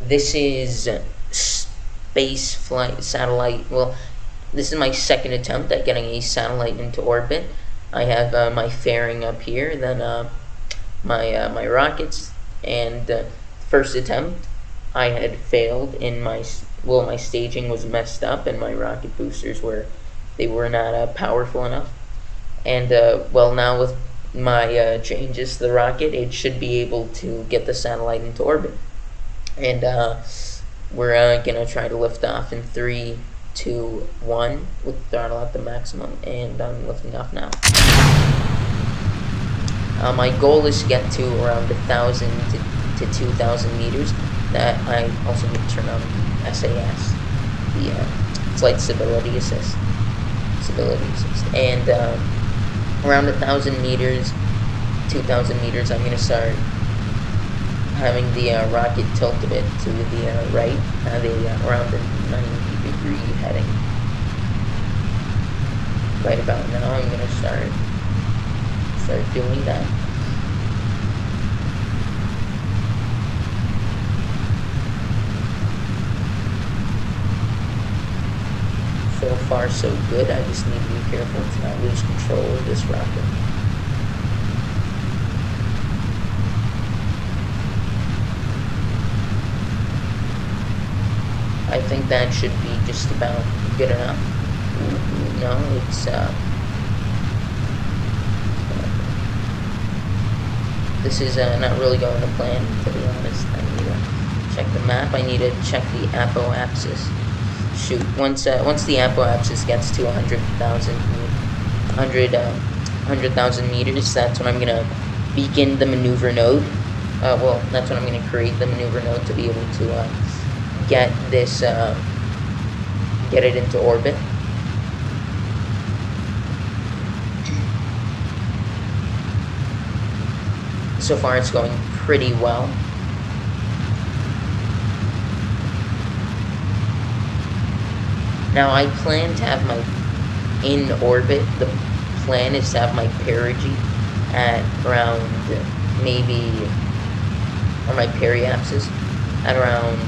This is space flight satellite. Well, this is my second attempt at getting a satellite into orbit. I have my fairing up here, then my rockets, and first attempt I had failed in my my staging was messed up, and my rocket boosters were not powerful enough. And well, now with my changes to the rocket, it should be able to get the satellite into orbit. And we're gonna try to lift off in 3, 2, 1 with throttle at the maximum, and I'm lifting off now. My goal is to get to around 1,000 to 2,000 meters. That I also need to turn on the SAS, the flight stability assist, and around 1,000 meters, 2,000 meters, I'm gonna start having the rocket tilt a bit to the right, around the 90-degree heading. Right about now, I'm gonna start doing that. So far, so good. I just need to be careful to not lose control of this rocket. I think that should be just about good enough. No, it's this is not really going to plan, to be honest. I need to check the map. I need to check the apoapsis. Shoot, once the apoapsis gets to 100,000 meters, that's when I'm gonna begin the maneuver node. Well, that's when I'm gonna create the maneuver node to be able to get this, get it into orbit. So far, it's going pretty well. Now, I plan to have my in orbit. The plan is to have my perigee at around maybe, or my periapsis at around.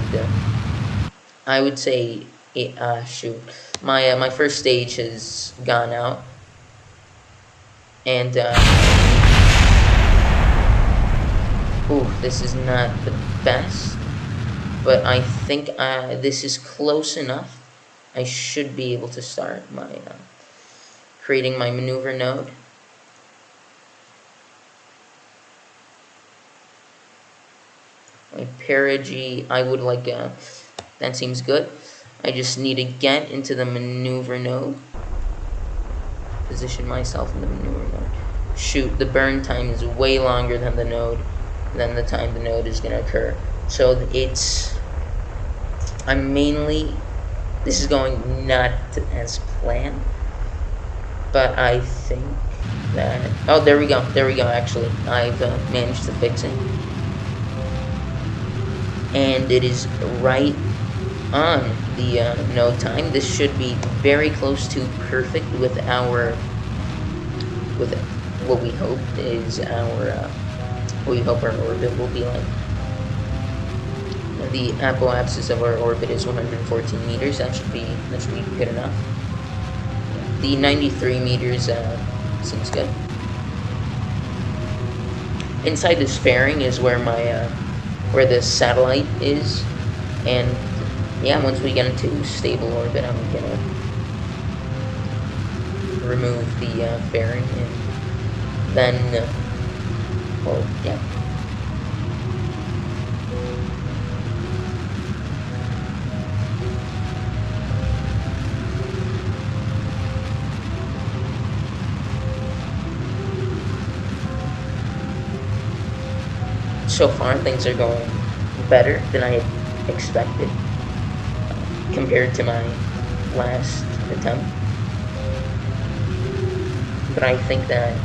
I would say, shoot, my first stage has gone out, and this is not the best, but I think this is close enough. I should be able to start my creating my maneuver node. My perigee, I would like, that seems good. I just need to get into the maneuver node. Position myself in the maneuver node. Shoot, the burn time is way longer than the time the node is going to occur. So this is going not as planned, but I think that, oh, there we go, actually, I've managed to fix it. And it is right on the node time. This should be very close to perfect with what we hope is what we hope our orbit will be like. The apoapsis of our orbit is 114 meters. That should be good enough. The 93 meters seems good. Inside this fairing is where where the satellite is, and yeah, once we get into stable orbit, I'm gonna remove the fairing, and then, well, yeah. So far, things are going better than I had expected compared to my last attempt. But I think that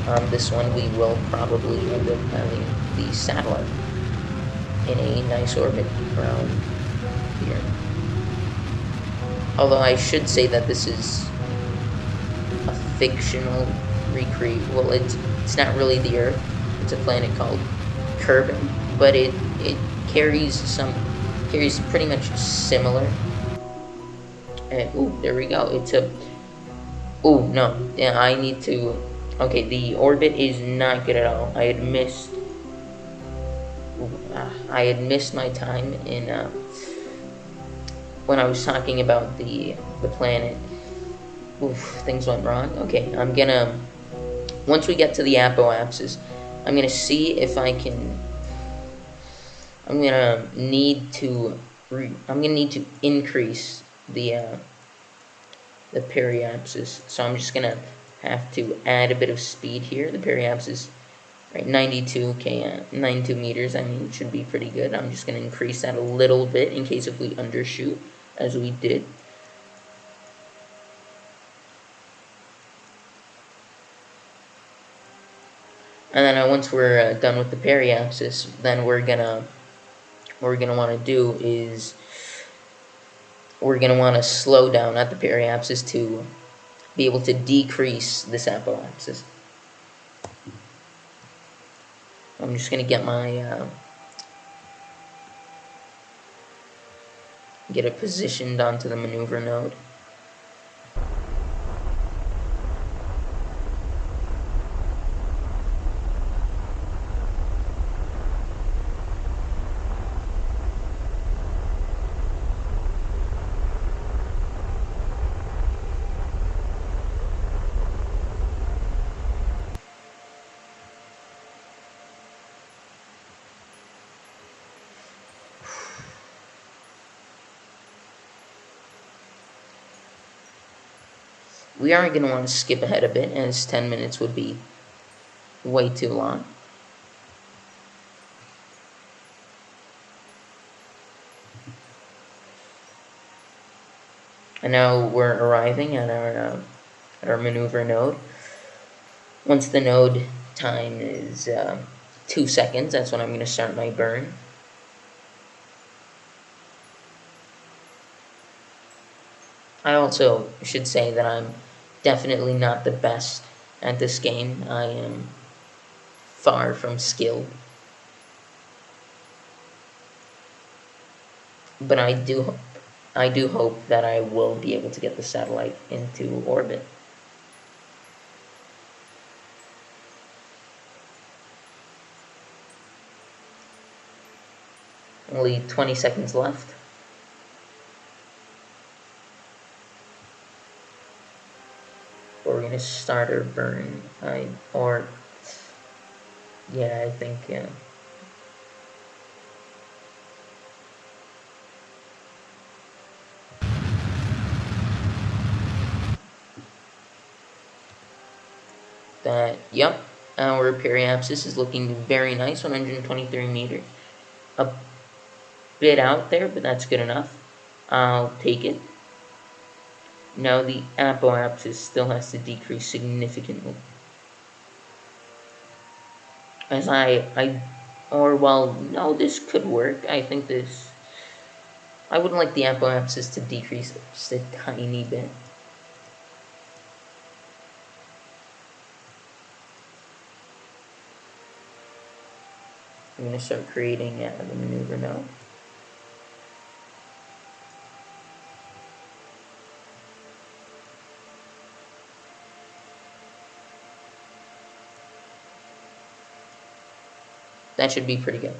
on this one, we will probably end up having the satellite in a nice orbit around here. Although I should say that this is a fictional recreate. Well, it's not really the Earth. It's a planet called Kerbal, but it it carries pretty much similar. And ooh, there we go. It's a oh no, yeah, I need to. Okay, the orbit is not good at all. I had missed my time in when I was talking about the planet. Oof, things went wrong. Okay, I'm gonna once we get to the apoapsis, I'm gonna see if I can. I'm gonna need to. I'm gonna need to increase the periapsis. So I'm just gonna have to add a bit of speed here. The periapsis, right, 92 meters. I mean, it should be pretty good. I'm just gonna increase that a little bit in case if we undershoot, as we did. And then once we're done with the periapsis, then what we're gonna want to do is we're gonna want to slow down at the periapsis to be able to decrease this apoapsis. I'm just gonna get it positioned onto the maneuver node. We are going to want to skip ahead a bit, as 10 minutes would be way too long. And now we're arriving at our maneuver node. Once the node time is 2 seconds, that's when I'm going to start my burn. I also should say that I'm definitely not the best at this game. I am far from skilled. But I do hope that I will be able to get the satellite into orbit. Only 20 seconds left. We're gonna start our burn. I think that, yep, our periapsis is looking very nice, 123 meters. A bit out there, but that's good enough. I'll take it. Now the apoapsis still has to decrease significantly. As no, this could work. I think I would like the apoapsis to decrease just a tiny bit. I'm going to start creating the maneuver node. That should be pretty good.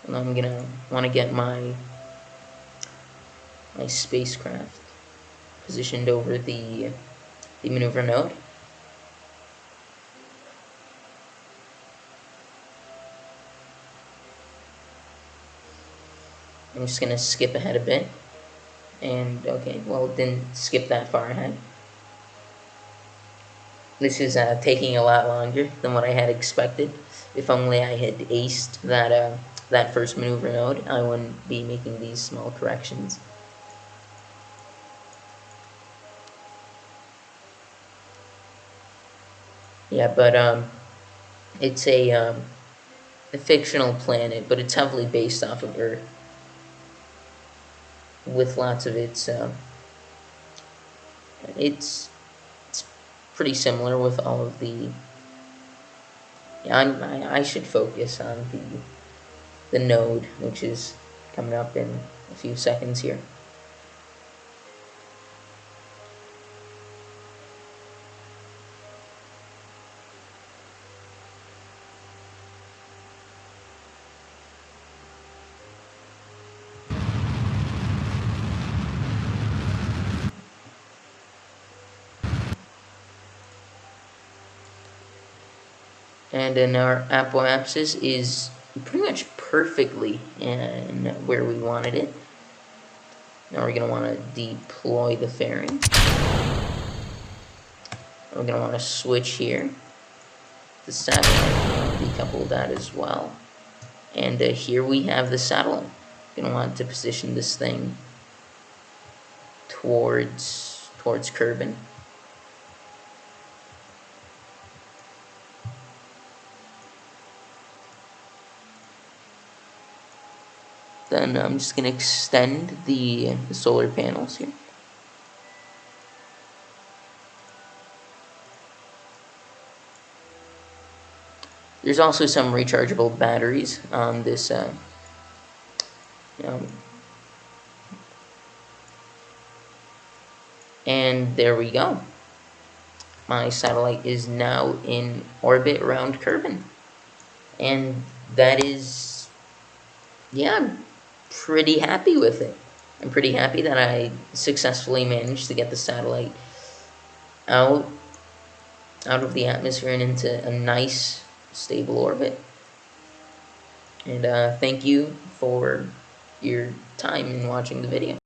And I'm going to want to get my spacecraft positioned over the maneuver node. I'm just going to skip ahead a bit. And, okay, well, it didn't skip that far ahead. This is taking a lot longer than what I had expected. If only I had aced that first maneuver node, I wouldn't be making these small corrections. Yeah, but it's a fictional planet, but it's heavily based off of Earth, with lots of it's pretty similar with all of the Yeah, I should focus on the node, which is coming up in a few seconds here. And then our apoapsis is pretty much perfectly in where we wanted it. Now we're going to want to deploy the fairing. We're going to want to switch here. The satellite, decouple that as well. And here we have the satellite. We're going to want to position this thing towards Kerbal. Then I'm just going to extend the solar panels here. There's also some rechargeable batteries on this. And there we go. My satellite is now in orbit around Kerbal. And that is, yeah, I'm pretty happy with it. I'm pretty happy that I successfully managed to get the satellite out of the atmosphere and into a nice, stable orbit. And thank you for your time in watching the video.